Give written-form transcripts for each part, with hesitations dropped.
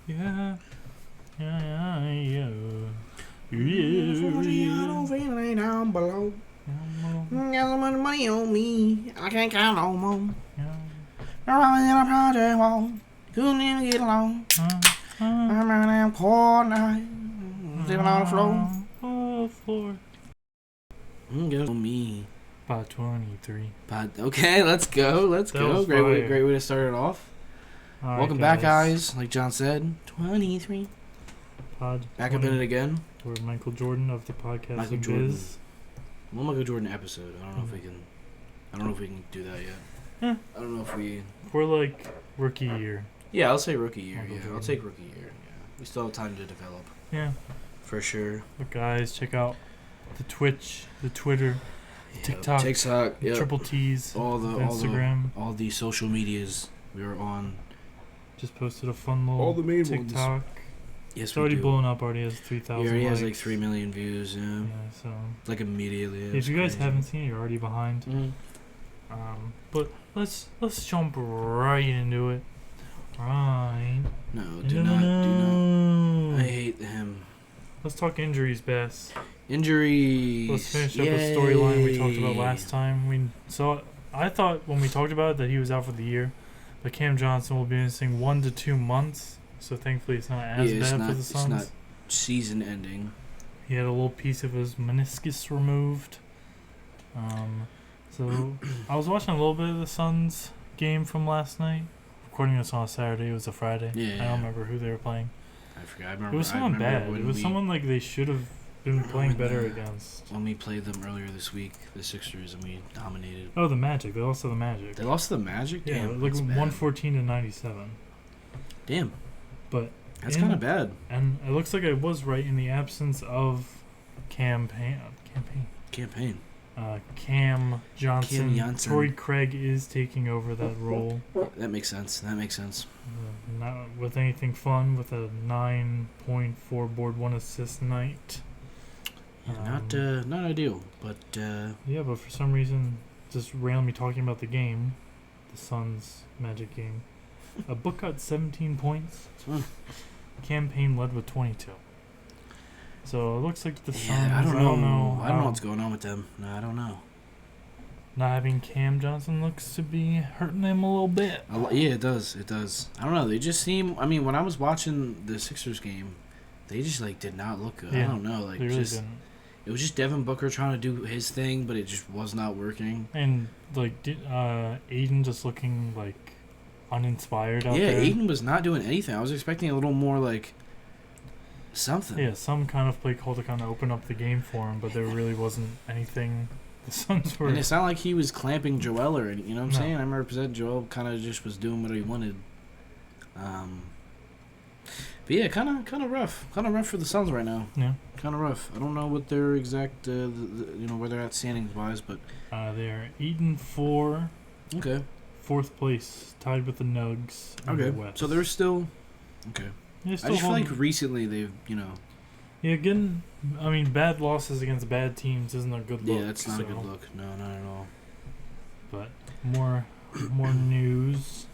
Yeah. Yeah. Down below. Got so much money on me, I can't count no more. I'm running in a project wall, couldn't even get along. I'm in a damn cold night, sleeping on the floor. Go me. Pod 23. Okay, let's go. Great way to start it off. All Welcome back, guys. Like John said, 23. Pod Back up in it again. We're Michael Jordan of the podcast. Michael Jordan. Well, Michael Jordan episode. I don't know if we can do that yet. Yeah. I don't know if we. We're like rookie year. Yeah, I'll say rookie year. Michael Yeah, Jordan. I'll take rookie year. Yeah, we still have time to develop. Yeah. For sure. But guys, check out the Twitch, the Twitter, TikTok, the Triple T's, all the Instagram, all the social medias we are on. Just posted a fun little All the main TikTok. ones. Yes, it's already blown up. Already has 3,000. He already likes. has like 3 million views. Yeah. So like immediately. If you guys haven't seen it, you're already behind. Mm-hmm. But let's jump right into it. Right. No, do not. I hate him. Let's talk injuries, Bass. Injuries. Let's finish up a storyline we talked about last time. I thought when we talked about it that he was out for the year, but Cam Johnson will be missing 1 to 2 months. So thankfully it's not as bad for the Suns. It's not season ending. He had a little piece of his meniscus removed. So I was watching a little bit of the Suns game from last night. Recording this on a Saturday. It was a Friday. Yeah. I don't remember who they were playing. I forgot. I remember. It was someone bad. It was someone like they should have been playing better against. When we played them earlier this week, the Sixers, and we dominated. Oh, the Magic. They lost to the Magic. They lost to the Magic? Yeah, Damn, like 114 to 97. Damn. But that's kind of bad. And it looks like I was right in the absence of Cam Johnson. Torrey Craig is taking over that role. That makes sense. Not with anything fun, with a 9.4 board, 1 assist night. Yeah, not ideal, but yeah, but for some reason, just randomly talking about the game, the Suns Magic game, a book got 17 points. Campaign led with 22. So it looks like the Suns. I don't know what's going on with them. No, I don't know. Not having Cam Johnson looks to be hurting them a little bit. Yeah, it does. I don't know. They just seem. I mean, when I was watching the Sixers game, they just did not look good. Yeah, I don't know. they really didn't. It was just Devin Booker trying to do his thing, but it just was not working. And Aiden just looking uninspired out there. Yeah, Aiden was not doing anything. I was expecting a little more something. Yeah, some kind of play call to kind of open up the game for him, but there really wasn't anything the Suns were. And it's not like he was clamping Joel or anything. You know what I'm saying? I remember Joel kind of just was doing what he wanted. But yeah, kind of rough. Kind of rough for the Suns right now. Yeah. Kind of rough. I don't know what their exact, where they're at standings wise, but they're 8-4. Okay. 4th place, tied with the Nugs. Okay. The West. So they're still okay. I just feel like recently they've, Yeah, bad losses against bad teams isn't a good look. Yeah, that's not a good look. No, not at all. But more news.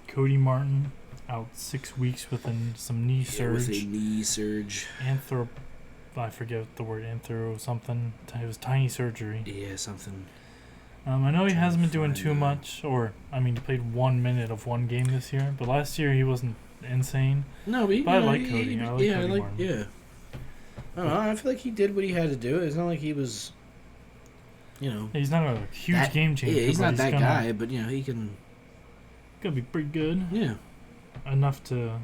Cody Martin out 6 weeks with some knee surge. With a knee surge. I forget the word something. It was tiny surgery. Yeah, something. I know he hasn't been doing too much, he played 1 minute of one game this year, but last year he wasn't insane. No, but I like Cody. I like Cody Martin. Yeah. I don't know. I feel like he did what he had to do. It's not like he was, He's not a huge game changer. Yeah, he's not that guy, but he can. Gonna be pretty good. Yeah. Enough to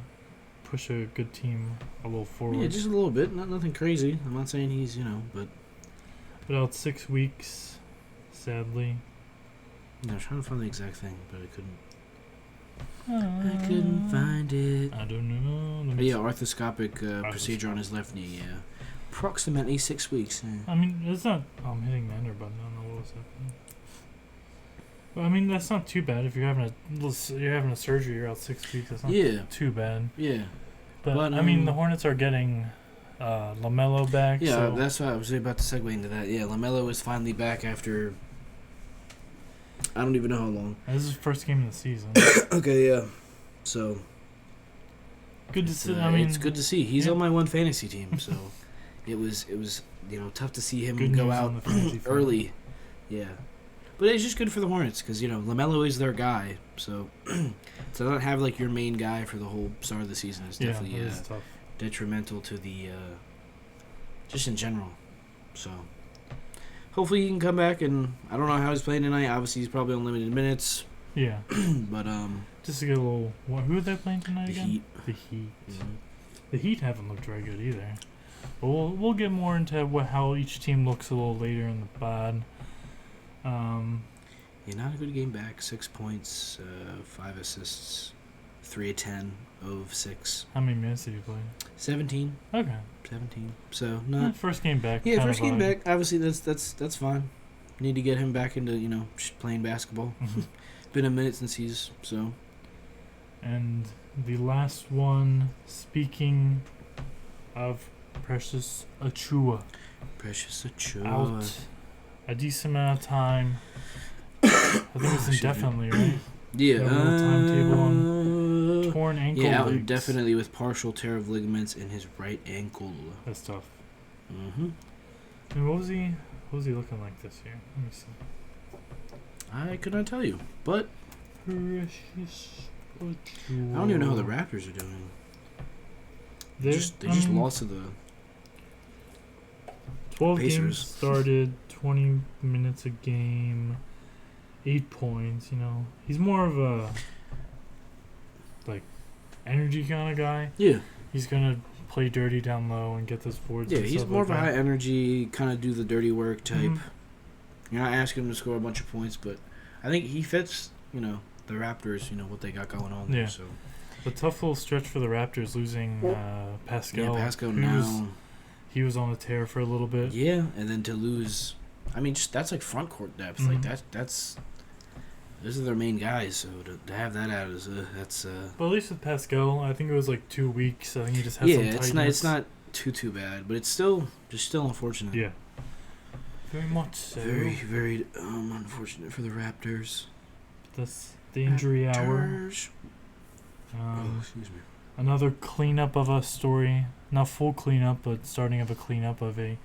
push a good team a little forward. Yeah, just a little bit. Nothing crazy. I'm not saying he's, but. But out 6 weeks, sadly. I was trying to find the exact thing, but I couldn't. I couldn't find it. I don't know. But yeah, arthroscopic procedure on his left knee. Yeah, approximately 6 weeks. Yeah. It's not. I'm hitting the enter button. I don't know what was happening. But that's not too bad if you're having a surgery. You're out 6 weeks. That's not too bad. Yeah. But the Hornets are getting LaMelo back. Yeah, so that's what I was about to segue into that. Yeah, LaMelo is finally back after I don't even know how long. This is his first game of the season. Okay, yeah. So good to see. I mean, it's good to see. He's on my one fantasy team, so it was tough to see him go out early. Yeah, but it's just good for the Hornets because LaMelo is their guy, so to not have like your main guy for the whole start of the season is definitely tough. Detrimental to the just in general. So hopefully he can come back, and I don't know how he's playing tonight. Obviously he's probably on limited minutes. Yeah, but just to get a little. Who are they playing tonight again? Heat. The Heat. Mm-hmm. The Heat haven't looked very good either. But we'll get more into how each team looks a little later in the pod. Yeah, not a good game back. 6 points, 5 assists, 3 of 10, 0 of 6. How many minutes did you play? 17. Okay. 17. So not first game back. Yeah, first game back. Obviously, that's fine. Need to get him back into playing basketball. Mm-hmm. Been a minute since he's so. And the last one, speaking of Precious Achua. Out a decent amount of time. I think it's indefinitely, right? Yeah. Timetable on torn ankle. Yeah, out legs. indefinitely with partial tear of ligaments in his right ankle. That's tough. Mm-hmm. And what was he looking like this year? Let me see. I could not tell you, but Precious Achua. I don't even know how the Raptors are doing. They just lost to the 12 Pacers. games started, 20 minutes a game, 8 points. He's more of a energy kind of guy. Yeah. He's gonna play dirty down low and get those boards. Yeah, and he's stuff more like of a that. high energy, kind of do the dirty work type. Mhm. You're not asking him to score a bunch of points, but I think he fits, the Raptors, what they got going on there. Yeah. So. A tough little stretch for the Raptors losing Pascal. Yeah, Pascal now. He was on a tear for a little bit. Yeah, and then to lose, that's like front court depth. Mhm. Like that's those are their main guys. So to have that out is that's. But at least with Pascal, I think it was like 2 weeks. I think he just had some tightness. It's not too bad, but it's still unfortunate. Yeah. Very much so. Very, very unfortunate for the Raptors. That's the injury hour. Excuse me. Another cleanup of a story. Not full cleanup, but starting of a cleanup of the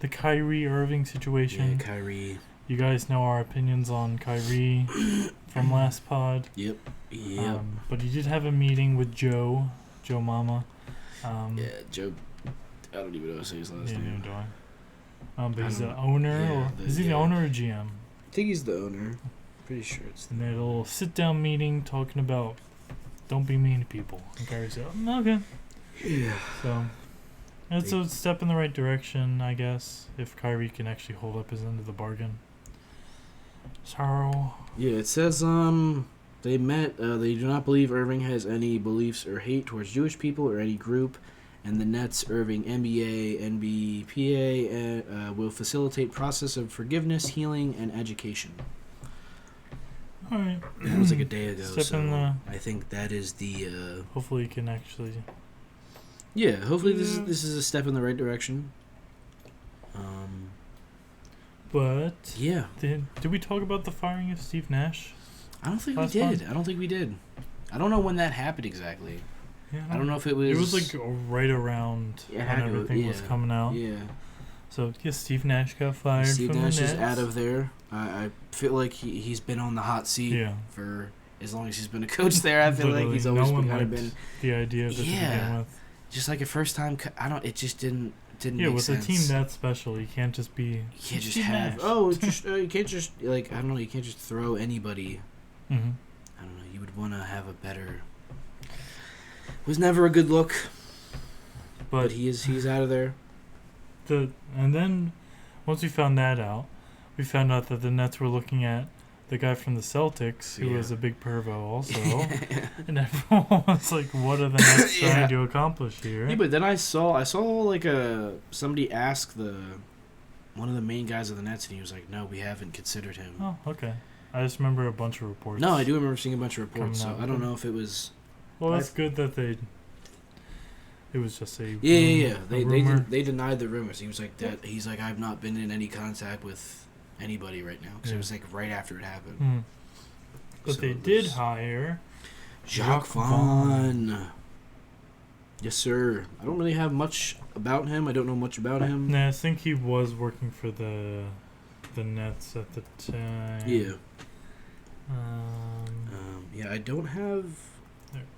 Kyrie Irving situation. Yeah, Kyrie. You guys know our opinions on Kyrie from last pod. Yep. But he did have a meeting with Joe Mama. Joe. I don't even know how to say his last name. Neither do I. But he's the owner. Is he the owner or GM? I think he's the owner. Pretty sure it's. And they had a little sit-down meeting talking about don't be mean to people. And Kyrie said, okay. Yeah. So it's a step in the right direction, I guess, if Kyrie can actually hold up his end of the bargain. So. Yeah, it says they met. They do not believe Irving has any beliefs or hate towards Jewish people or any group, and the Nets, Irving, NBA, NBPA will facilitate process of forgiveness, healing, and education. All right. That was like a day ago. Step in the. I think that is the. Hopefully, you can actually. Yeah, hopefully this is a step in the right direction. Yeah. Did we talk about the firing of Steve Nash? I don't think we did. I don't know when that happened exactly. Yeah, I don't know if it was. It was like right around when everything was coming out. Yeah. So Steve Nash got fired. Steve from Nash the is Nets. out of there. I feel like he's been on the hot seat for as long as he's been a coach there. I feel like he's always been the idea of it to begin with. Just like a first time. It just didn't make with sense. a team that special, you can't just be. You can't just have. Nash. You can't just like I don't know. You can't just throw anybody. Mm-hmm. I don't know. You would want to have a better. Was never a good look. But he's out of there. And then once we found that out, we found out that the Nets were looking at the guy from the Celtics, who was a big pervo also. And everyone was like, what are the Nets trying to accomplish here? Yeah, but then I saw like somebody ask one of the main guys of the Nets, and he was like, no, we haven't considered him. Oh, okay. I just remember a bunch of reports. No, I do remember seeing a bunch of reports, so I don't know if it was... Well, that's good that they... It was just a Yeah. rumor. They denied the rumors. He was like that. He's like, I've not been in any contact with anybody right now, because it was like right after it happened. Mm. But so they did hire Jacques Vaughn. Yes, sir. I don't really have much about him. I don't know much about him. Nah, I think he was working for the Nets at the time. Yeah. Um, Yeah, I don't have... There it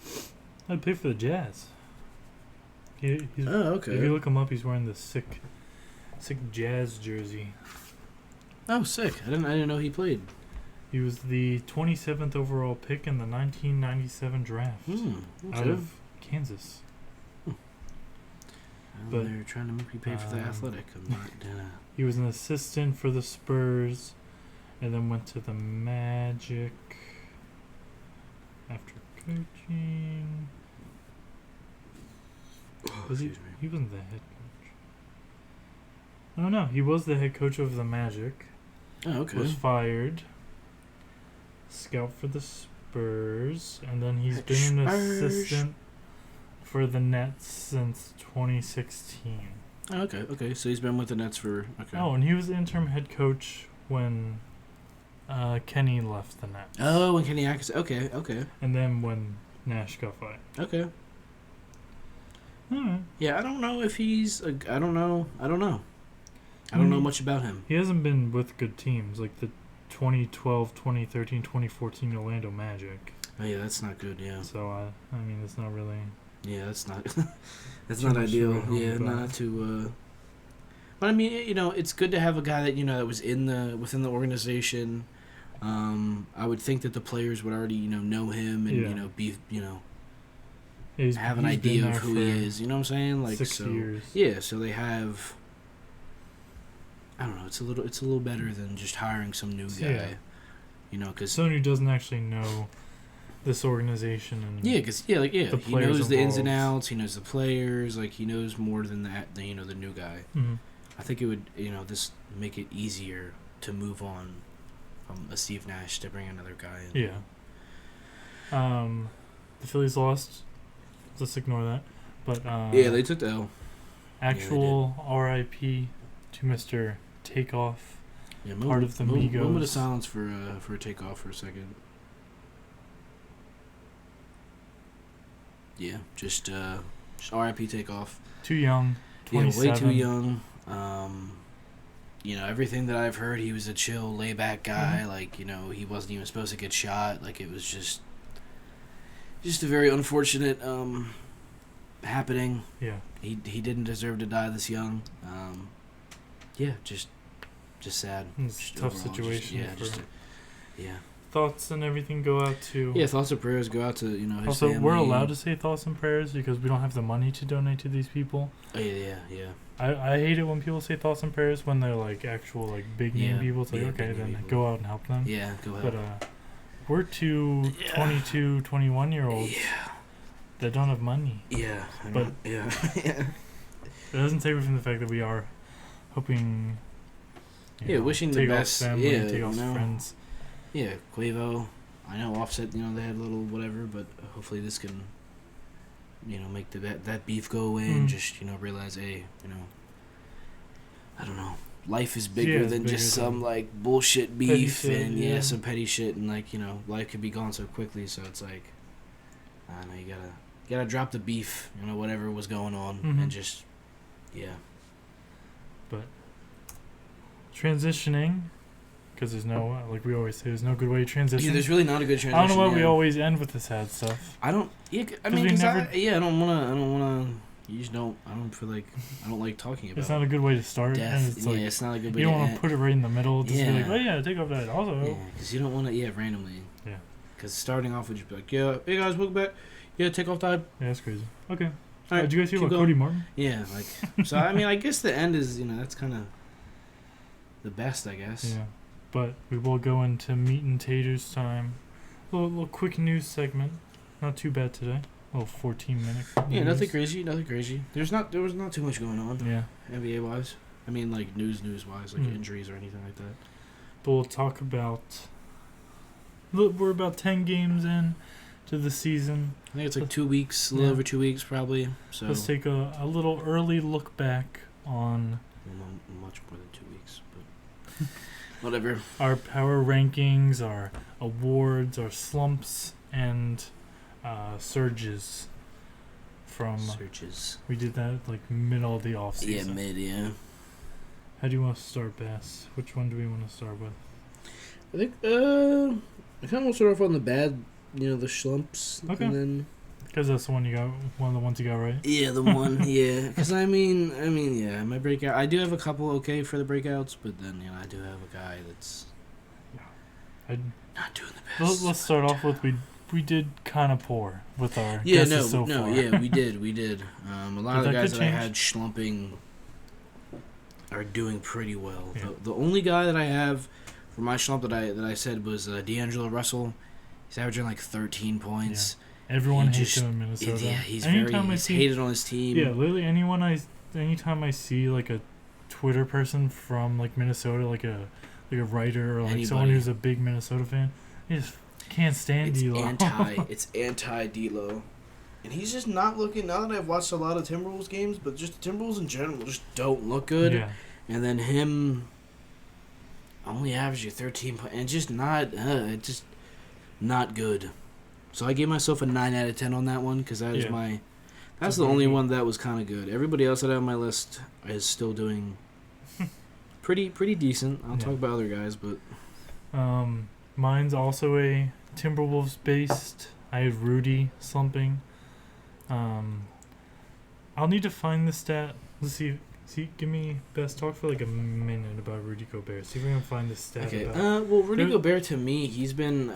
is. I played for the Jazz. He's, okay. If you look him up, he's wearing the sick Jazz jersey. Oh, sick. I didn't know he played. He was the 27th overall pick in the 1997 draft out of Kansas. But they're trying to make me pay for the Athletic. I'm not gonna... He was an assistant for the Spurs, and then went to the Magic after coaching. He wasn't the head coach. Oh no, he was the head coach of the Magic. Oh, okay. Was fired. Scout for the Spurs, and then he's been an assistant for the Nets since 2016. Oh, okay. So he's been with the Nets for... Okay. Oh, and he was the interim head coach when Kenny left the Nets. Oh, when Kenny Atkinson... Okay. And then when Nash got fired. Okay. Alright. Yeah, I don't know if he's... I don't know. I don't know much about him. He hasn't been with good teams, like the 2012, 2013, 2014 Orlando Magic. Oh, yeah, that's not good, yeah. So, I mean, it's not really... Yeah, that's not... that's not ideal. Yeah, not to... But, I mean, it's good to have a guy that, that was within the organization. I would think that the players would already, know him and, be, have an idea of who he is. You know what I'm saying? Like 6 years. Yeah, so they have... I don't know. It's a little better than just hiring some new guy. Yeah. Because someone who doesn't actually know this organization and he knows the ins and outs. He knows the players. Like he knows more than that. The new guy. Mm-hmm. I think it would this make it easier to move on from a Steve Nash to bring another guy in. Yeah. The Phillies lost. Let's ignore that. But yeah, they took the L. Actual R.I.P. to Mr. Takeoff. Yeah, part of the Migos. Moment of silence for Takeoff for a second. Yeah, just R.I.P. Takeoff. Too young. 27. Yeah, way too young. Everything that I've heard, he was a chill, laid-back guy. Mm-hmm. Like, he wasn't even supposed to get shot. Like, it was just a very unfortunate happening. Yeah. He didn't deserve to die this young. Yeah, just sad. It's a tough situation. Yeah. Thoughts and everything go out to... Yeah, thoughts and prayers go out to, his also, family. We're allowed to say thoughts and prayers because we don't have the money to donate to these people. Oh, yeah. I hate it when people say thoughts and prayers when they're, like, actual, like, big-name people. It's like, okay, then people. Go out and help them. Yeah, go help. But, we're two 22, 21-year-olds that don't have money. Yeah. But yeah. It doesn't take away from the fact that we are hoping... wishing the best. Family, Takeoff's friends. Yeah, Quavo. I know Offset, they had a little whatever, but hopefully this can, make that beef go away and just, realize, hey, I don't know. Life is bigger than just some, like, bullshit beef and, some petty shit. And, like, life could be gone so quickly. So it's like, I don't know, you gotta drop the beef, whatever was going on. Mm-hmm. And just, But transitioning, because there's no, like we always say, there's no good way to transition. Yeah, there's really not a good transition. I don't know why we always end with the sad stuff. I don't, I mean, I don't wanna. You just don't. I don't feel like. I don't like talking about. It's not a good way to start. Death. And it's like, it's not a good way. You don't want to put it right in the middle. Just be like, oh yeah, Takeoff died. Also. Yeah, because you don't want to. Yeah, randomly. Yeah. Because starting off would just be like, yeah, hey guys, welcome back. Yeah, Takeoff died. Yeah, that's crazy. Okay. All right. Did you guys hear about Cody Martin? Yeah, like. So I mean, I guess the end is that's kind of the best, I guess. Yeah, but we will go into meat and taters time. A little quick news segment. Not too bad today. A little 14-minute. Yeah, nothing crazy. There was not too much going on. Yeah. NBA wise. I mean, like news wise, like injuries or anything like that. But we'll talk about. Look, we're about 10 games in to the season. I think it's like 2 weeks, a little over 2 weeks probably. So let's take a little early look back on. Much more than 2 weeks, but whatever. Our power rankings, our awards, our slumps, and surges from searches. We did that like middle of the off season. Yeah. How do you want to start, Bass? Which one do we want to start with? I think I kind of want to start off on the bad, the slumps. Okay. And then, because that's the one you got, one of the ones you got right. Yeah, the one. Yeah, because I mean, yeah, my breakout. I do have a couple okay for the breakouts, but then I do have a guy that's not doing the best. Let's start off with we did kind of poor with our yeah guesses so far. Yeah, we did. A lot of the guys that I had slumping are doing pretty well. Yeah. The only guy that I have for my slump that I said was D'Angelo Russell. He's averaging like 13 points. Yeah. Everyone hates him in Minnesota. Yeah, he's hated on his team. Yeah, literally anytime I see like a Twitter person from like Minnesota, like a writer or like someone who's a big Minnesota fan, I just can't stand D'Lo. It's anti D'Lo. And he's just not looking, now that I've watched a lot of Timberwolves games, but just the Timberwolves in general just don't look good. Yeah. And then him only averaging 13 points, and just not good. So I gave myself a 9 out of 10 on that one, because that's the only one that was kind of good. Everybody else that I have on my list is still doing pretty decent. I'll talk about other guys, but mine's also a Timberwolves based. I have Rudy slumping. I'll need to find the stat. Let's see. Give me best talk for like a minute about Rudy Gobert. See if I can find the stat. Okay. Well, Rudy Gobert to me, he's been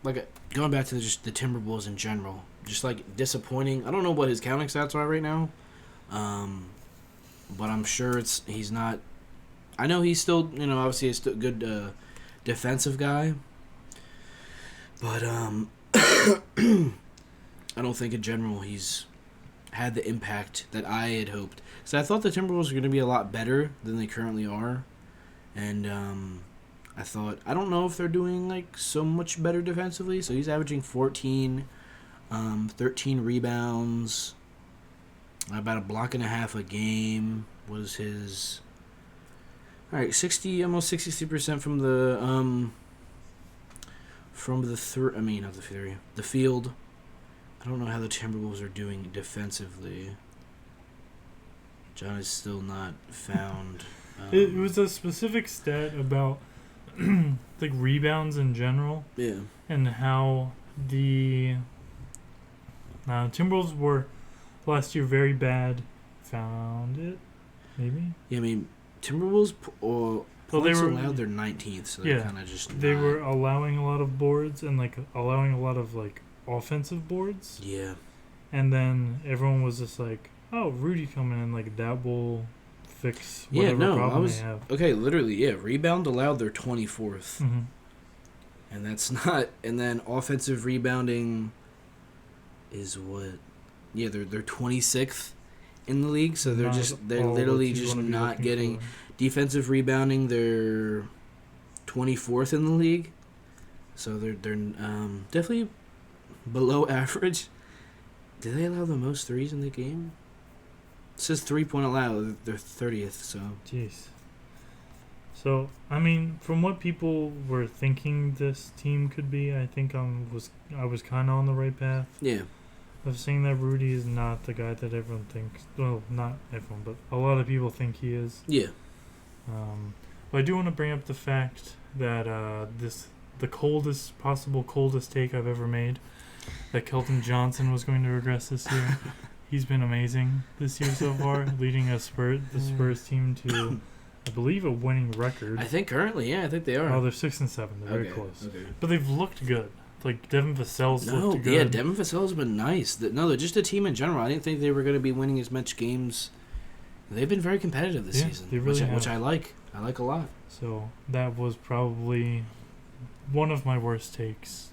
going back to just the Timberwolves in general, just like disappointing. I don't know what his counting stats are right now, but I'm sure he's not. I know he's still, obviously a good defensive guy, but I don't think in general he's had the impact that I had hoped. So I thought the Timberwolves were going to be a lot better than they currently are, and I don't know if they're doing like so much better defensively. So he's averaging 14, 13 rebounds, about a block and a half a game was his. All right, almost 63% from the the field. I don't know how the Timberwolves are doing defensively. John is still not found. It was a specific stat about like rebounds in general. Yeah. And how the Timberwolves were last year very bad. Found it, maybe. Yeah, I mean Timberwolves points allowed their 19th, so they're kind of just. They were allowing a lot of boards and like allowing a lot of like offensive boards. Yeah. And then everyone was just like, "Oh, Rudy coming in, like that will fix whatever problem they have." Okay, literally, yeah. Rebound allowed their 24th, and that's not. And then offensive rebounding is what? Yeah, they're 26th in the league, so they're literally just not getting defensive rebounding. They're 24th in the league, so they're definitely below average. Did they allow the most threes in the game? It says 3-point allowed. They're 30th, so. Jeez. So, I mean, from what people were thinking this team could be, I think I was kind of on the right path. Yeah. Of saying that Rudy is not the guy that everyone thinks. Well, not everyone, but a lot of people think he is. Yeah. But I do want to bring up the fact that the coldest take I've ever made, that Kelton Johnson was going to regress this year. He's been amazing this year so far, leading the Spurs team to, I believe, a winning record. I think currently, yeah, I think they are. Oh, they're 6-7. They're very close. Okay. But they've looked good. Like, Devin Vassell's looked good. Yeah, Devin Vassell's been nice. They're just a team in general. I didn't think they were going to be winning as much games. They've been very competitive this season, they really which I like. I like a lot. So that was probably one of my worst takes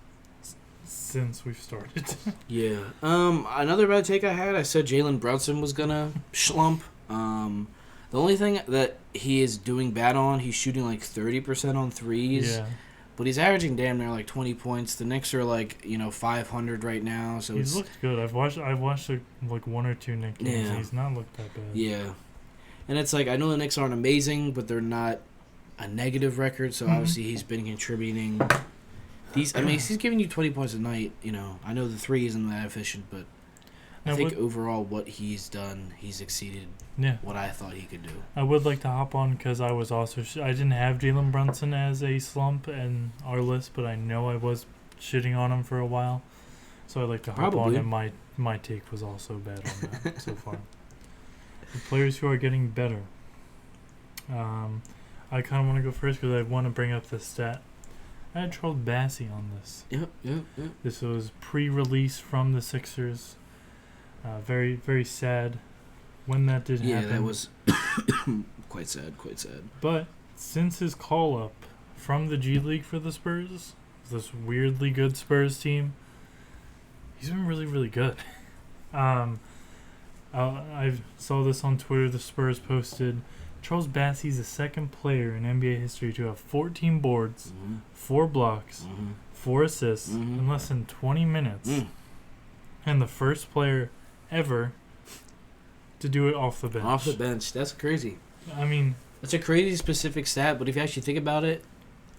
since we've started. Yeah. Another bad take I said Jalen Brunson was going to slump. The only thing that he is doing bad on, he's shooting like 30% on threes. Yeah. But he's averaging damn near like 20 points. The Knicks are like 500 right now, so he's looked good. I've watched like one or two Knicks games. And he's not looked that bad. Yeah, and it's like I know the Knicks aren't amazing, but they're not a negative record. So obviously he's been contributing. He's giving you 20 points a night. I know the three isn't that efficient, but I think overall what he's done, he's exceeded what I thought he could do. I would like to hop on because I was also I didn't have Jalen Brunson as a slump in our list, but I know I was shitting on him for a while, so I'd like to hop on, and my take was also bad on that so far. The players who are getting better. I kind of want to go first because I want to bring up the stat. I had Charles Bassey on this. Yep. This was pre-release from the Sixers. Very, very sad when that did happen. Yeah, that was quite sad. But since his call-up from the G League for the Spurs, this weirdly good Spurs team, he's been really, really good. I saw this on Twitter. The Spurs posted, Charles Bassey's the second player in NBA history to have 14 boards, 4 blocks, 4 assists in less than 20 minutes, and the first player ever to do it off the bench. Off the bench. That's crazy. I mean, that's a crazy specific stat, but if you actually think about it,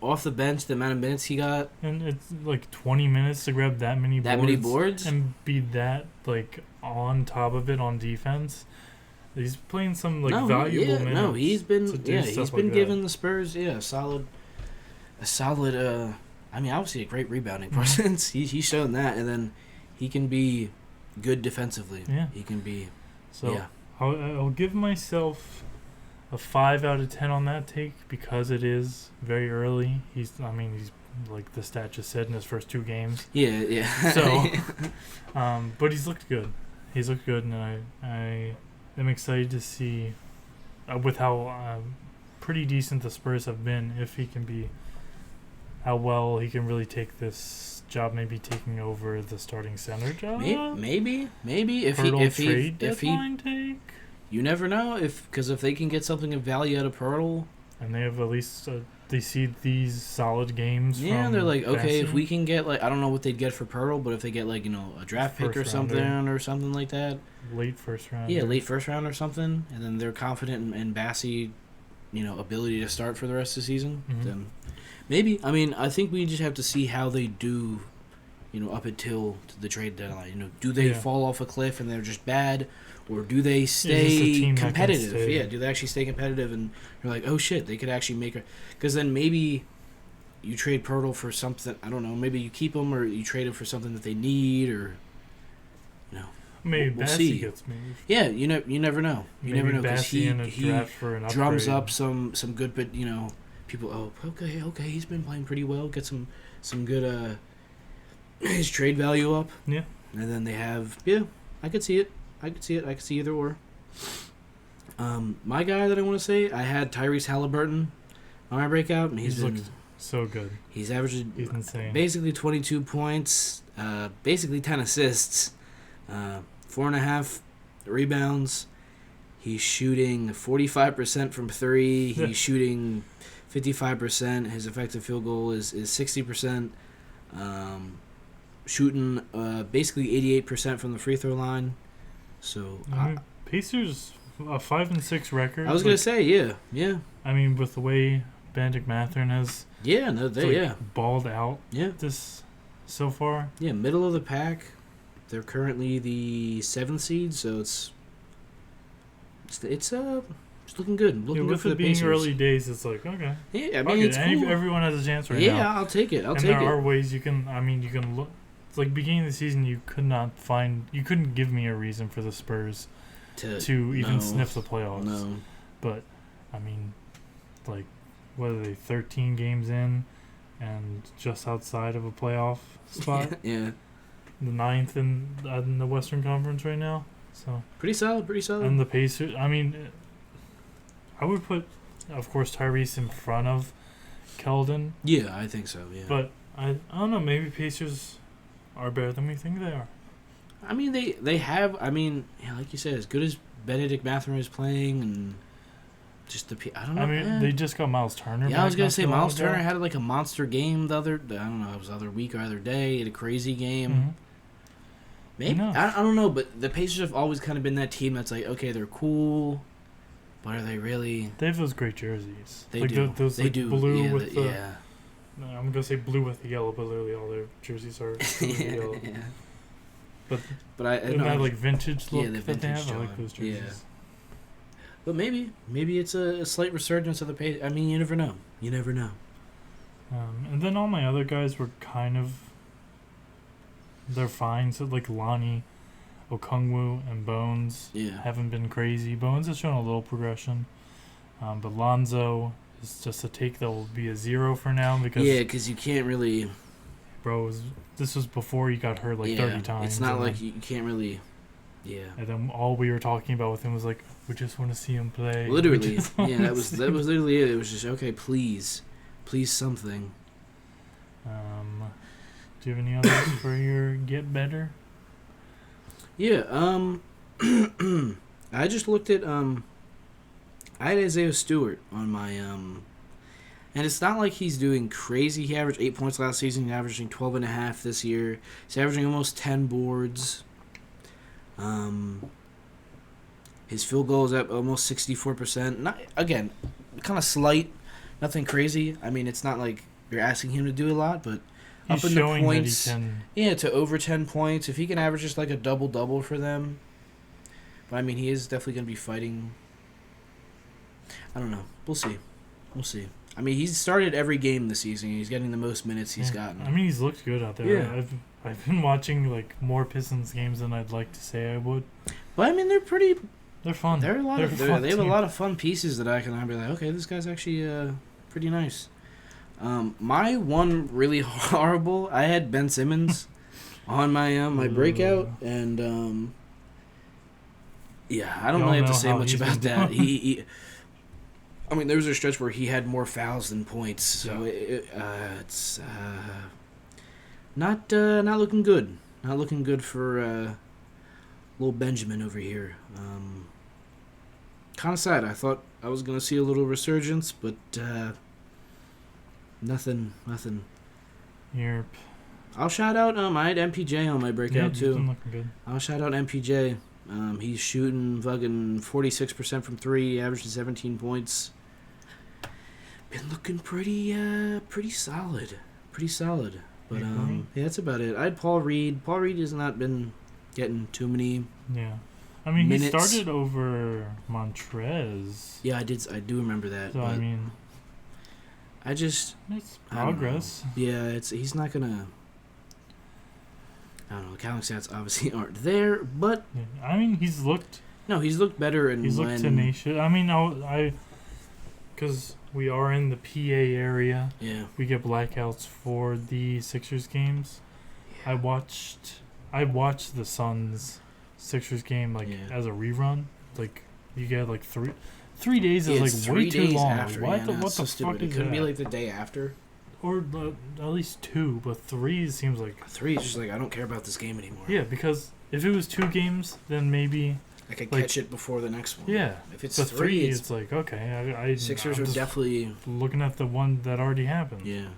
off the bench, the amount of minutes he got, and it's like 20 minutes to grab that many boards and be that like on top of it on defense. He's playing some valuable minutes. No, he's been giving the Spurs a solid. I mean, obviously a great rebounding presence. He's shown that, and then he can be good defensively. Yeah, he can be. So yeah. I'll give myself a 5 out of 10 on that take because it is very early. He's like the stat just said in his first 2 games. Yeah. So, but he's looked good. And I am excited to see with how pretty decent the Spurs have been, if he can be, how well he can really take this job, maybe taking over the starting center job. Maybe if he take. You never know because if they can get something of value out of Pirtle, and they have at least they see these solid games. Yeah, from they're like, okay, Bassey. if we can get I don't know what they'd get for Pirtle, but if they get a draft pick or something like that, late first round. Yeah, late first round or something, and then they're confident in Bassey, ability to start for the rest of the season. Then maybe. I mean, I think we just have to see how they do, up until the trade deadline. Do they fall off a cliff and they're just bad? Or do they stay competitive? Yeah, do they actually stay competitive? And you're like, oh shit, they could actually make a. Because then maybe you trade Pirtle for something. I don't know. Maybe you keep him, or you trade him for something that they need, or maybe we'll Bassey see. Gets moved. Yeah, you never know. You never know because he drums up some good, but people. Oh, okay, he's been playing pretty well. Get some good his trade value up. Yeah, and then they have I could see it. I could see either or. My guy that I want to say, I had Tyrese Halliburton on my breakout, and he's looked so good. He's averaged insane. Basically 22 points, basically 10 assists, 4.5 rebounds. He's shooting 45% from 3. He's shooting 55%. His effective field goal is 60%. Shooting basically 88% from the free throw line. So Pacers a 5-6 record. I was gonna say yeah. I mean, with the way Benedict Mathurin has balled out this so far. Yeah, middle of the pack. They're currently the 7th seed, so it's looking good. Looking good for the being Pacers. early days, it's like okay. Yeah, I mean it's cool. Everyone has a chance now. Yeah, I'll take it. There are ways you can. I mean, you can look. It's like beginning of the season, you couldn't give me a reason for the Spurs to even sniff the playoffs. No. But I mean, what are they, 13 games in, and just outside of a playoff spot? Yeah. The 9th in the Western Conference right now. So pretty solid. And the Pacers. I mean, I would put, of course, Tyrese in front of Keldon. Yeah, I think so. Yeah. But I don't know. Maybe Pacers are better than we think they are. I mean, they have. I mean, like you said, as good as Benedict Mathurin is playing, and just I don't know. I mean, they just got Miles Turner. Yeah, I was gonna say Miles Turner had a monster game the other week or other day. He had a crazy game. Mm-hmm. Maybe I don't know, but the Pacers have always kind of been that team that's like, okay, they're cool, but are they really? They have those great jerseys. They do. Those blue with the. Yeah. No, I'm gonna say blue with the yellow, but literally all their jerseys are blue with the yellow. But I and know, that like vintage look the that they vintage have. I like John, those jerseys. yeah. But maybe it's a slight resurgence of the pace. I mean, you never know. You never know. And then all my other guys were kind of, they're fine. So like Lonnie, Okungwu, and Bones haven't been crazy. Bones has shown a little progression, but Lonzo is just a take that will be a 0 for now because you can't really. Bro, this was before he got hurt like 30 times. It's not like you can't really. Yeah. And then all we were talking about with him was like, we just want to see him play. Literally, that was literally it. It was just okay. Please something. Do you have any others for your get better? Yeah. I just looked at I had Isaiah Stewart on my and it's not like he's doing crazy. He averaged 8 points last season. He's averaging 12.5 this year. He's averaging almost 10 boards. His field goal is at almost 64%. Not again, kind of slight, nothing crazy. I mean, it's not like you're asking him to do a lot, but he's up in the showing points, that he can. Yeah, to over 10 points. If he can average just like a double for them, but I mean, he is definitely going to be fighting. I don't know. We'll see. I mean, he's started every game this season. He's getting the most minutes he's gotten. I mean, he's looked good out there. Yeah. I've been watching like more Pistons games than I'd like to say I would. But I mean, they're fun. They're a lot of fun they have team. a lot of fun pieces that I'd be like, okay, this guy's actually pretty nice. My one really horrible, I had Ben Simmons on my my breakout, and I don't really have to say much about that. He I mean, there was a stretch where he had more fouls than points, so it's not looking good. Not looking good for little Benjamin over here. Kind of sad. I thought I was gonna see a little resurgence, but nothing. Yep. I'll shout out. I had MPJ on my breakout too. Been looking good. I'll shout out MPJ. He's shooting fucking 46% from 3, averaging 17 points. Been looking pretty solid. But that's about it. I had Paul Reed. Paul Reed has not been getting too many. Yeah. I mean, minutes. He started over Montrez. Yeah, I do remember that. So I mean, it's progress. Yeah, he's not gonna. I don't know. The counting stats obviously aren't there, but I mean, he's looked better, and he's looked tenacious. I mean, because we are in the PA area. Yeah, we get blackouts for the Sixers games. Yeah. I watched the Suns Sixers game as a rerun. Like you get like 3 days is like way too long. After, what the so fuck stupid. is it couldn't that? be like the day after. Or at least 2, but 3 seems like 3 is just like I don't care about this game anymore. Yeah, because if it was 2 games, then maybe I could catch it before the next one. Yeah, if it's the 3, it's like okay. Sixers are definitely looking at the one that already happened. Yeah,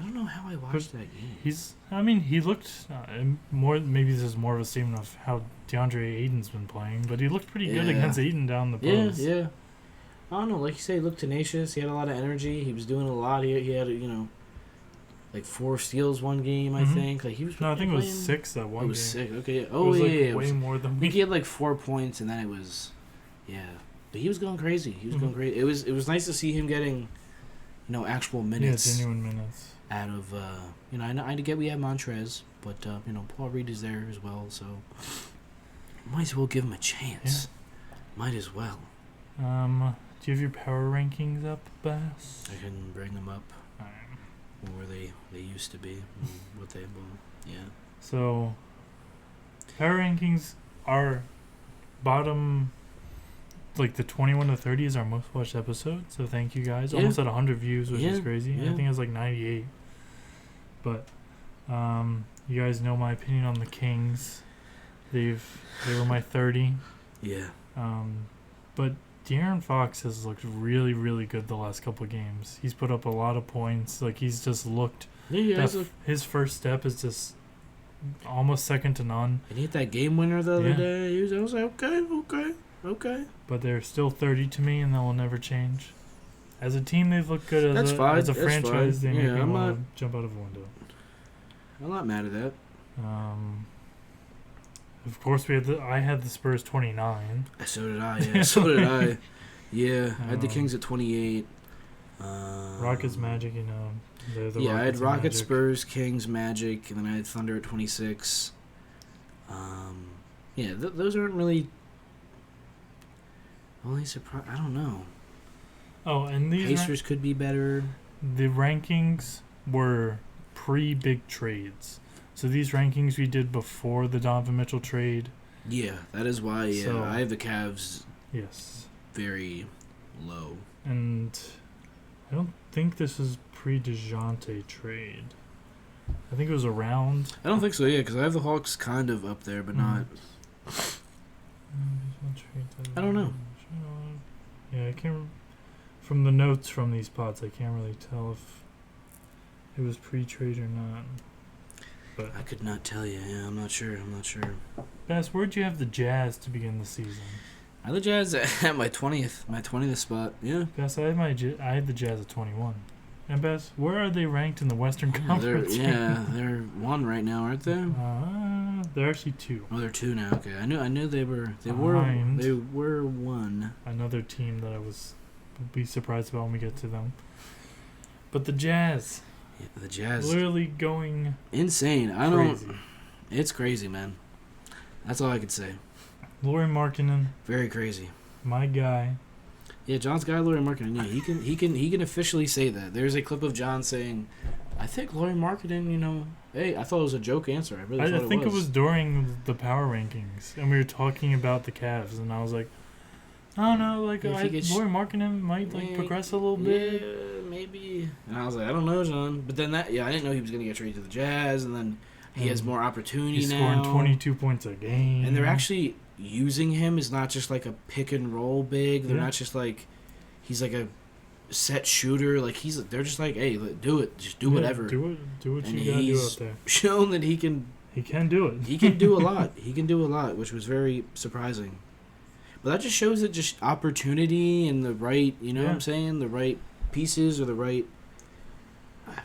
I don't know how I watched that game. He looked more. Maybe this is more of a statement of how DeAndre Ayton's been playing, but he looked pretty good against Ayton down the post. Yeah. I don't know. Like you say, he looked tenacious. He had a lot of energy. He was doing a lot. He had like 4 steals one game. I think. Like he was. No, I think it was 6 that one. It was game. 6. Okay. Oh yeah. It was way more than. I think he had like 4 points, and then it was, But he was going crazy. Going crazy. It was nice to see him getting, actual minutes. Yeah, genuine minutes. Out of I get we have Montrez, but Paul Reed is there as well, so might as well give him a chance. Yeah. Might as well. Do you have your power rankings up, Bass? I can bring them up. Where they used to be, what they So, power rankings are bottom, like the 21 to 30 is our most watched episode. So thank you guys. Yeah. Almost at 100 views, which is crazy. Yeah. I think it was like 98. But you guys know my opinion on the Kings. They were my 30. Yeah. But De'Aaron Fox has looked really, really good the last couple of games. He's put up a lot of points. Like he's just looked. Yeah. His first step is just almost second to none. And he hit that game winner the other day. I was like, okay. But they're still 30 to me, and that will never change. As a team, they've looked good. As a franchise, they make me want to jump out of a window. I'm not mad at that. Of course, I had the Spurs 29. So did I. Yeah. So did I. Yeah, I had the Kings at 28. Rockets, Magic, they're the I had Rockets Rockets, Magic. Spurs, Kings, Magic, and then I had Thunder at 26. Those aren't really only surprise. I don't know. Oh, and these Pacers could be better. The rankings were pre-big trades. So these rankings we did before the Donovan Mitchell trade. Yeah, that is why. Yeah, So, I have the Cavs. Yes. Very low. And I don't think this is pre-DeJounte trade. I think it was around. I don't think so. Yeah, because I have the Hawks kind of up there, but not. I don't know. Yeah, I can't. From the notes from these pods, I can't really tell if it was pre-trade or not. But I could not tell you. Yeah, I'm not sure. Bass, where'd you have the Jazz to begin the season? I had the Jazz at my 20th spot. Yeah. Bass, I had the Jazz at 21. And Bass, where are they ranked in the Western Conference? They're one right now, aren't they? They're actually 2. Oh, they're 2 now. Okay, I knew they were Behind were 1. Another team that would be surprised about when we get to them. But the Jazz. Yeah, the Jazz. Literally going insane. Crazy. It's crazy, man. That's all I could say. Lauri Markkanen. Very crazy. My guy. Yeah, John's guy, Lauri Markkanen. Yeah, he can officially say that. There's a clip of John saying, "I think Lauri Markkanen, hey, I thought it was a joke answer. I think it was during the power rankings, and we were talking about the Cavs, and I was like, I don't know, Lauri Markkanen might progress a little bit. Yeah, maybe. And I was like, I don't know, John. But then I didn't know he was gonna get traded to the Jazz, and then he has more opportunity he's now. He's scoring 22 points a game, and they're actually using him as not just like a pick and roll big. They're not just like he's like a set shooter. Like they're just like, hey, do it, just do whatever. Do what and you gotta do out there. Shown that he can. He can do it. He can do a lot. He can do a lot, which was very surprising. But that just shows that just opportunity and the right, what I'm saying, the right pieces or the right.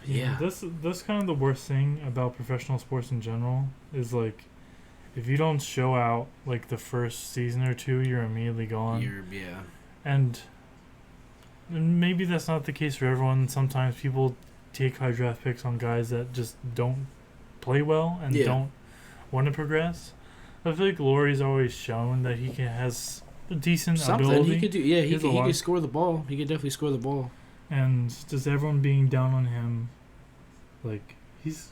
Yeah. That's kind of the worst thing about professional sports in general is like, if you don't show out like the first season or two, you're immediately gone. And maybe that's not the case for everyone. Sometimes people take high draft picks on guys that just don't play well and don't want to progress. I feel like Lauri's always shown that he has a decent ability. He could do. Yeah, he could score the ball. He could definitely score the ball. And just everyone being down on him, like he's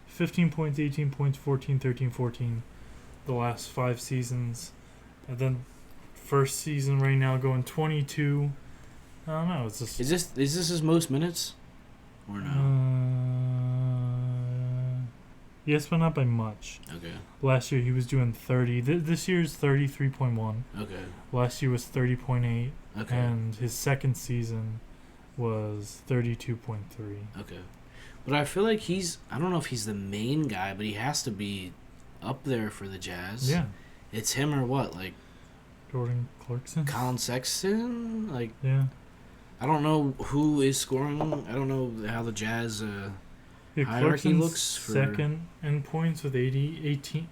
15 points, 18 points, 14, 13, 14 the last 5 seasons. And then first season right now going 22. I don't know. It's just Is this his most minutes? Or no? Yes, but not by much. Okay. Last year he was doing 30. This year's 33.1. Okay. Last year was 30.8. Okay. And his second season was 32.3. Okay. But I feel like I don't know if he's the main guy, but he has to be up there for the Jazz. Yeah. It's him or what? Like Jordan Clarkson? Colin Sexton? Like, yeah. I don't know who is scoring. I don't know how the Jazz hierarchy Clarkson's looks for second in points with 18.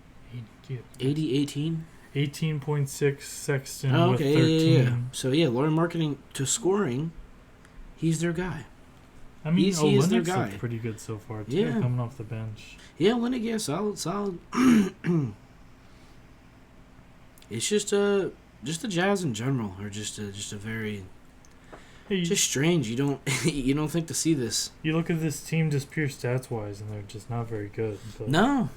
18.6. Sexton with 13. Yeah. So Lauri Markkanen to scoring, he's their guy. I mean, he is their guy. Looked pretty good so far too, Yeah. coming off the bench. Yeah, Olynyk, solid. It's just the Jazz in general are just a very just strange. You don't think to see this. You look at this team just pure stats wise, and they're just not very good. But no.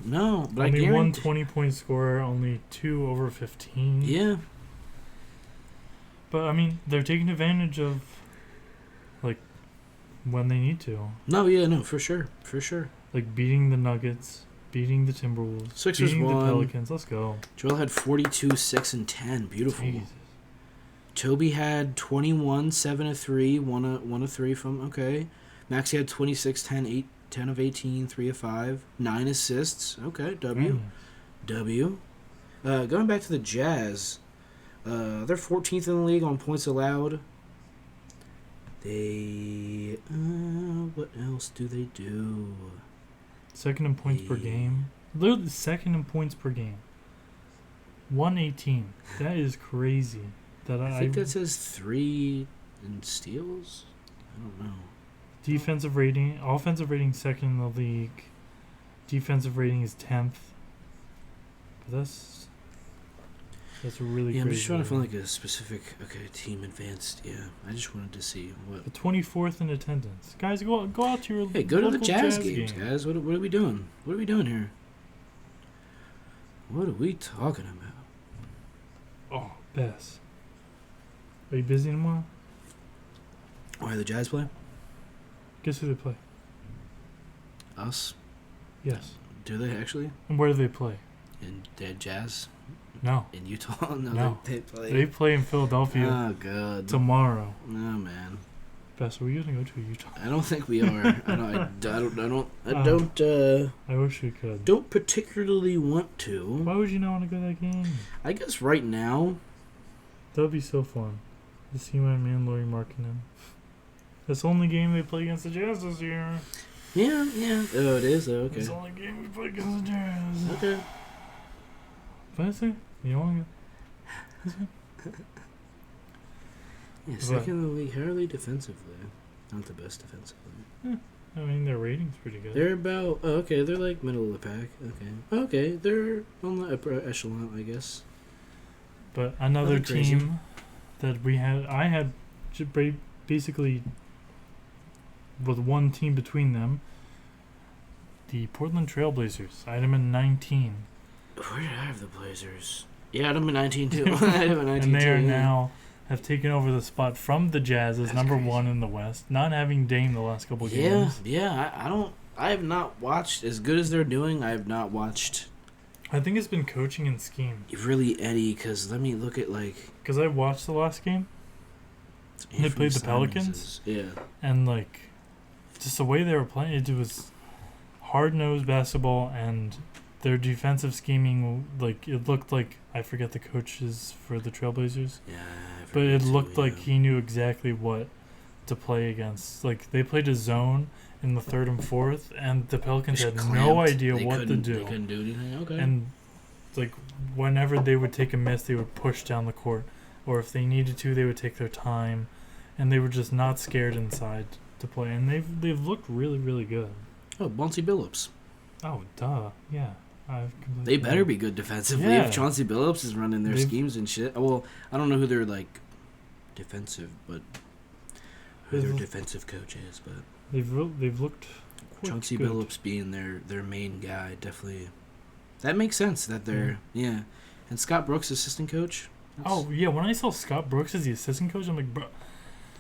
But only one 20-point scorer, only 2 over 15. Yeah. But I mean, they're taking advantage of like when they need to. No, for sure. Like beating the Nuggets, beating the Timberwolves, Sixers beating won. the Pelicans. Let's go. Joel had 42, 6, and 10. Beautiful. Jesus. Toby had 21, 7 of 3, 1 of 3 from, okay. Maxey had 26, 10, 8, 10 of 18, 3 of 5, 9 assists. Okay, W. Going back to the Jazz, they're 14th in the league on points allowed. They, what else do they do? Second in points per game. Literally second in points per game. 118. That is crazy. I think that says 3 in steals. I don't know. Defensive rating, offensive rating second in the league. Defensive rating is 10th. But that's a really Yeah, I'm crazy just trying to find like a specific team advanced. Yeah, I just wanted to see what. The 24th in attendance. Guys, go out to your go to the Jazz games, guys. What are we doing? What are we doing here? What are we talking about? Oh, Bass. Are you busy tomorrow? Why the Jazz play? Guess who they play? Us? Yes. Do they actually? And where do they play? In Dead Jazz? No. In Utah? No. They play. They play in Philadelphia. Oh God. Tomorrow. Oh man. Bass, are we gonna go to Utah? I don't think we are. I wish we could. Don't particularly want to. Why would you not want to go to that game? I guess right now. That would be so fun. To see my man Laurie Markkinen. That's the only game they play against the Jazz this year. Yeah. Oh, it is? Oh, okay. It's the only game we play against the Jazz. Okay. Fancy? You want to go? Yeah, second in the league, Harley defensively. Not the best defensively. I mean, their rating's pretty good. They're about... Oh, okay, they're like middle of the pack. Okay, they're on the upper echelon, I guess. But another team that I had basically with one team between them, the Portland Trailblazers. I had them in 19. Where did I have the Blazers? Yeah, I had them in 19 too. I had them in 19 and they are too, now have taken over the spot from the Jazz as number crazy. 1 in the West, not having Dame the last couple games. Yeah. I have not watched as good as they're doing. I have not watched. I think it's been coaching and scheme. Really, Eddie, because let me look at like. Because I watched the last game. They played the Pelicans. Yeah. And like, just the way they were playing, it was hard-nosed basketball, and their defensive scheming, like, it looked like, I forget the coaches for the Trailblazers. Yeah. But it looked like he knew exactly what to play against. Like, they played a zone in the third and fourth, and the Pelicans had no idea what to do. They couldn't do anything. Okay. And like, whenever they would take a miss, they would push down the court, or if they needed to, they would take their time, and they were just not scared inside to play. And they've looked really, really good. Oh, Chauncey Billups. Oh, duh. Yeah. They better be good defensively if Chauncey Billups is running their schemes and shit. Well, I don't know who their like defensive, but who their defensive coach is, but they've looked Chauncey good. Billups being their main guy, definitely. That makes sense that they're and Scott Brooks assistant coach. Oh yeah, when I saw Scott Brooks as the assistant coach, I'm like, bro,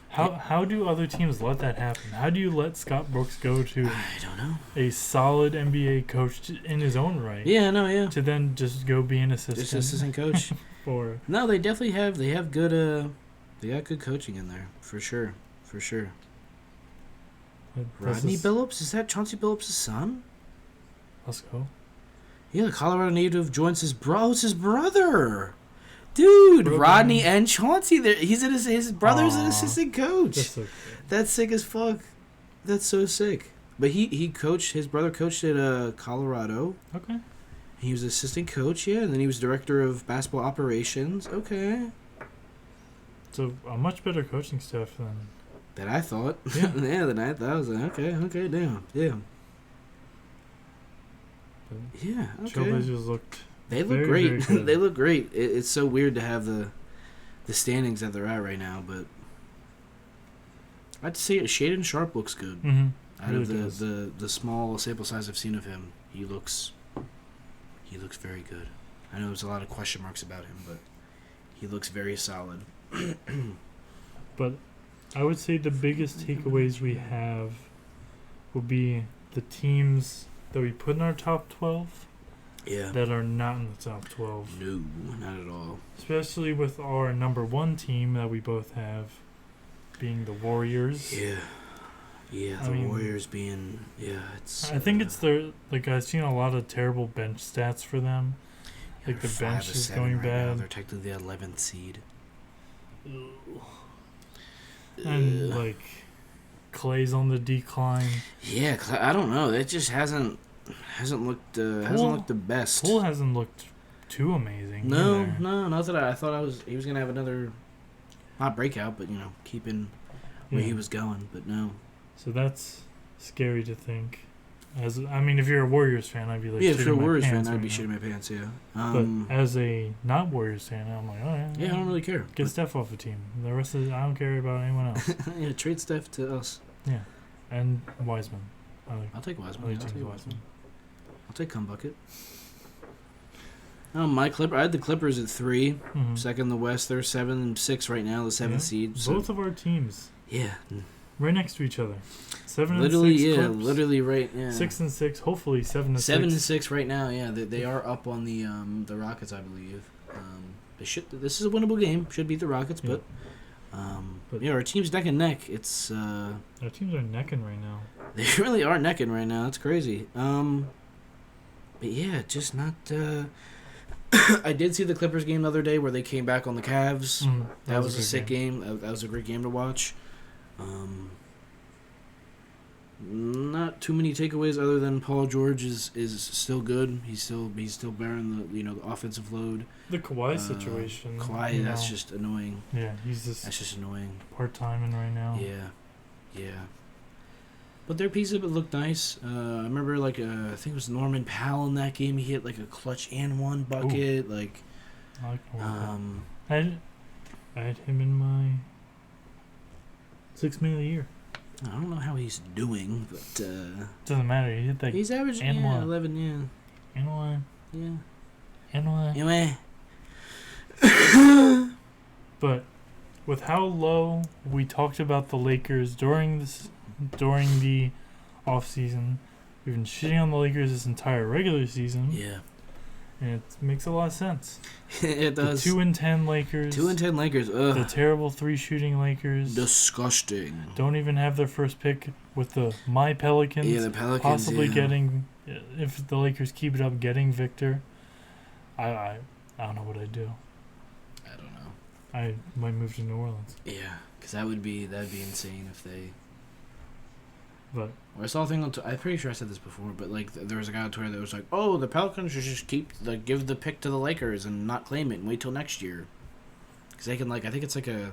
how do other teams let that happen? How do you let Scott Brooks go to I don't know, a solid NBA coach in his own right? Yeah, no, yeah. To then just go be an assistant. Just assistant coach. No, they definitely have. They have good. They got good coaching in there for sure. For sure. Rodney Billups, is that Chauncey Billups' son? Let's go. Yeah, the Colorado native joins his bro. It's his brother. Dude, Rodney and Chauncey. His brother's an assistant coach. That's so cool. That's sick as fuck. That's so sick. But he coached. His brother coached at Colorado. Okay. He was assistant coach, yeah, and then he was director of basketball operations. Okay. So a much better coaching staff than I thought. Yeah. Than I thought. I was like, okay, damn, yeah. But yeah. Okay. Trailblazers looked. They look great. They look great. It's so weird to have the standings that they're at right now, but I'd say Shaedon Sharp looks good. Mm-hmm. Out really of the small sample size I've seen of him, he looks very good. I know there's a lot of question marks about him, but he looks very solid. But I would say the biggest takeaways we have would be the teams that we put in our top 12 that are not in the top 12. No, not at all. Especially with our number 1 team that we both have being the Warriors. Yeah, the Warriors being... Yeah, it's... I think it's their... Like, I've seen a lot of terrible bench stats for them. Like, the bench is going bad. Now. They're technically the 11th seed. And, like, Clay's on the decline. Yeah, I don't know. It just hasn't looked the best. Poole hasn't looked too amazing. No, either. no, not that I thought he was gonna have another, not breakout, but keeping where he was going. But no. So that's scary to think. If you're a Warriors fan, I'd be like, if you're a Warriors fan, right I'd be now. shitting my pants. Yeah. But as a not Warriors fan, I'm like, oh yeah. Yeah, I don't really care. Get Steph off the team. The rest of I don't care about anyone else. Yeah, trade Steph to us. Yeah, and Wiseman. I'll take Wiseman. I'll take Wiseman. I'll take Cumbucket. I had the Clippers at 3, Mm-hmm. second in the West. They're 7 and 6 right now, the 7th seed. So. Both of our teams. Yeah. Right next to each other. 7 literally, and 6. Yeah, Clips. literally right. Yeah. 6 and 6. Hopefully 7 and 6. 7 and 6 right now. Yeah, they are up on the Rockets, I believe. They should. This is a winnable game. Should beat the Rockets, but our team's neck and neck. It's our teams are necking right now. They really are necking right now. That's crazy. But yeah, just not. I did see the Clippers game the other day where they came back on the Cavs. That was a sick game. That was a great game to watch. Not too many takeaways other than Paul George is still good. He's still bearing the offensive load. The Kawhi situation. Kawhi, that's just annoying. Yeah, that's just annoying. Part-timing right now. Yeah. But their piece of it looked nice. I remember I think it was Norman Powell in that game. He hit like a clutch and one bucket. Ooh. Like, I like I had him in my 6 man of the year. I don't know how he's doing, but doesn't matter. He hit that. He's averaging 11. Yeah. And one. Yeah. And one. Anyway. But with how low we talked about the Lakers during the off season, we've been shitting on the Lakers this entire regular season. Yeah. And it makes a lot of sense. It does. The 2-10 Lakers. 2-10 Lakers. Ugh. The terrible 3 shooting Lakers. Disgusting. Don't even have their first pick with my Pelicans. Yeah, the Pelicans. Possibly getting, if the Lakers keep it up, getting Victor. I don't know what I'd do. I don't know. I might move to New Orleans. Yeah, because that'd be insane if they. But I saw a thing on. I'm pretty sure I said this before, but there was a guy on Twitter that was like, "Oh, the Pelicans should just give the pick to the Lakers and not claim it and wait till next year, because they can I think it's like a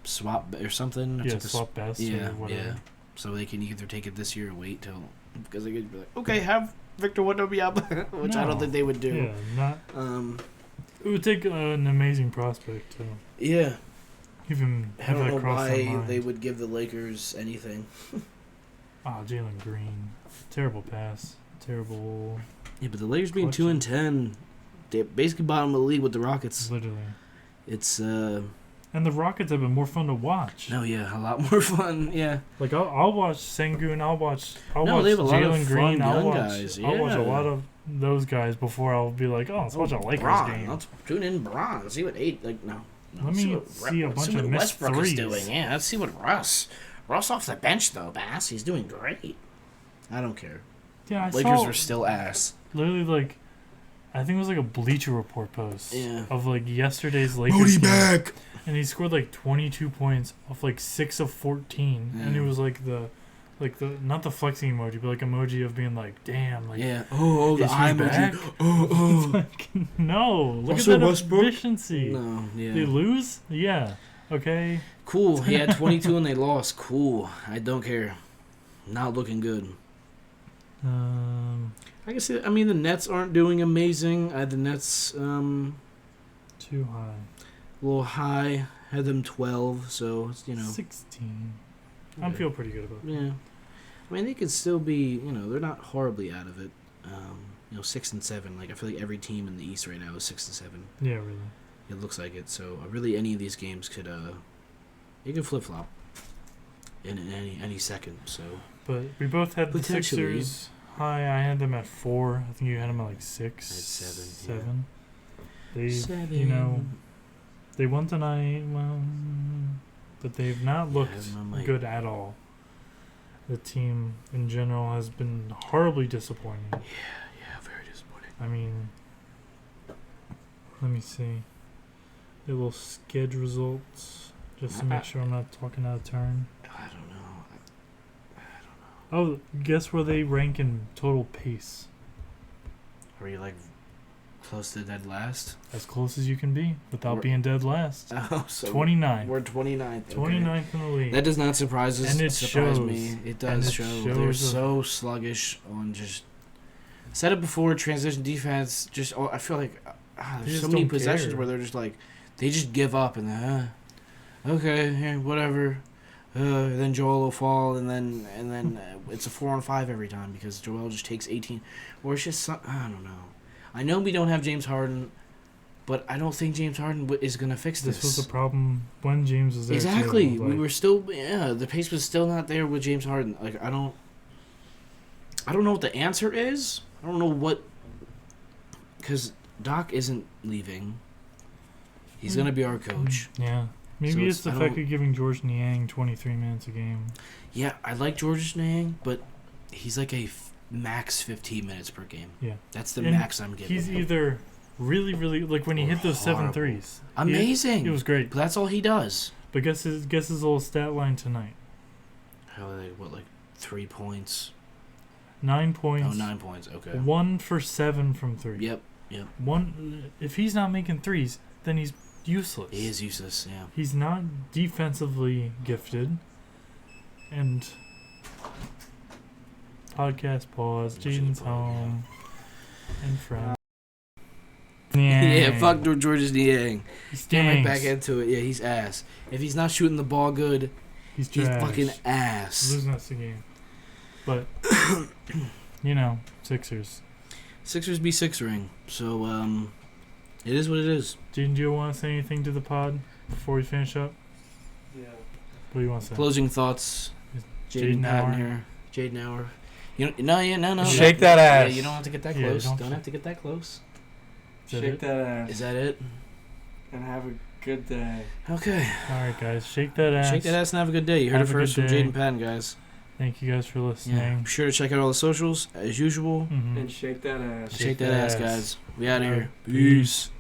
swap or something. It's swap best. Yeah, or whatever. yeah. So they can either take it this year or wait till because they could be like, okay, have Victor Wembanyama, which I don't think they would do. Yeah, not. It would take an amazing prospect to. Yeah. Even I have don't that know cross their why mind. they would give the Lakers anything. Jalen Green, terrible pass, terrible. Yeah, but the Lakers being 2-10, they basically bottom of the league with the Rockets. Literally. It's And the Rockets have been more fun to watch. No, yeah, a lot more fun. Yeah. I'll watch Sengun. I'll watch they have a lot of Jalen fun Green. young guys. Yeah. I'll watch a lot of those guys before I'll be like, let's watch a Lakers game. Let's tune in Bron. See what no. Let me see a bunch of missed Westbrook threes. is doing. Yeah, let's see what Russ off the bench though, Bass. He's doing great. I don't care. Yeah, Lakers are still ass. Literally, I think it was a Bleacher Report post of yesterday's Lakers Moody game. back. And he scored 22 points off 6 of 14, and it was the not the flexing emoji, but emoji of being damn, yeah. Oh, the eye emoji. Oh. No, look Also at that Westbrook? efficiency. No, yeah. They lose? Yeah. Okay. Cool. He had 22 and they lost. Cool. I don't care. Not looking good. I can see. The Nets aren't doing amazing. The Nets too high. A little high. Had them 12, so it's 16. Okay. I feel pretty good about that. Yeah. They could still be, they're not horribly out of it. 6 and 7. I feel like every team in the East right now is 6 and 7. Yeah, really. It looks like it. So really, any of these games could, you can flip flop in any second. So. But we both had the Sixers high. I had them at 4. I think you had them at 6. I had 7. They, they won tonight. Well, but they've not looked good at all. The team in general has been horribly disappointing. Yeah, very disappointing. Let me see. A little sketch results, just to make sure I'm not talking out of turn. I don't know. Oh, guess where they rank in total pace? Are you Close to dead last. As close as you can be without being dead last. Oh, so 29th. We're 29th. Okay. 29th in the league. That does not surprise us. And it surprise shows. me. It does show. They're so sluggish on just. Said it before. Transition defense. Just. I feel like there's so many possessions where they're just like, they just give up and okay, yeah, whatever. Then Joel will fall and then it's a 4-on-5 every time because Joel just takes 18. Or it's just I don't know. I know we don't have James Harden. But I don't think James Harden is going to fix this. This was the problem when James was there. Exactly. Too, we were still, the pace was still not there with James Harden. Like, I don't know what the answer is. I don't know what, because Doc isn't leaving. He's going to be our coach. Yeah. Maybe it's the fact of giving George Niang 23 minutes a game. Yeah, I like George Niang, but he's like a max 15 minutes per game. Yeah. That's the max I'm giving. He's either really, really, like when he hit those 7 threes. Amazing. It was great. But that's all he does. But guess his little stat line tonight. Like 3 points? 9 points. Oh, 9 points. Okay. 1 for 7 from 3. Yep. If he's not making threes, then he's useless. He is useless, yeah. He's not defensively gifted. And podcast pause. Jaden's home. And friends. Yeah, fuck George's Niang. He's right back into it. Yeah, he's ass. If he's not shooting the ball good, he's fucking ass. Losing us the game. But, Sixers. Sixers be Sixering. So, it is what it is. Jaden, do you want to say anything to the pod before we finish up? Yeah. What do you want to say? Closing thoughts. Jaden Patton here. Jaden Hour. No. Shake that ass. Yeah, you don't have to get that close. Don't have to get that close. Shake that ass. Is that it? And have a good day. Okay. All right, guys. Shake that ass. Shake that ass and have a good day. You heard it first from Jaden Patton, guys. Thank you guys for listening. Yeah. Be sure to check out all the socials, as usual. And shake that ass. Shake that ass, guys. We out of here. Peace.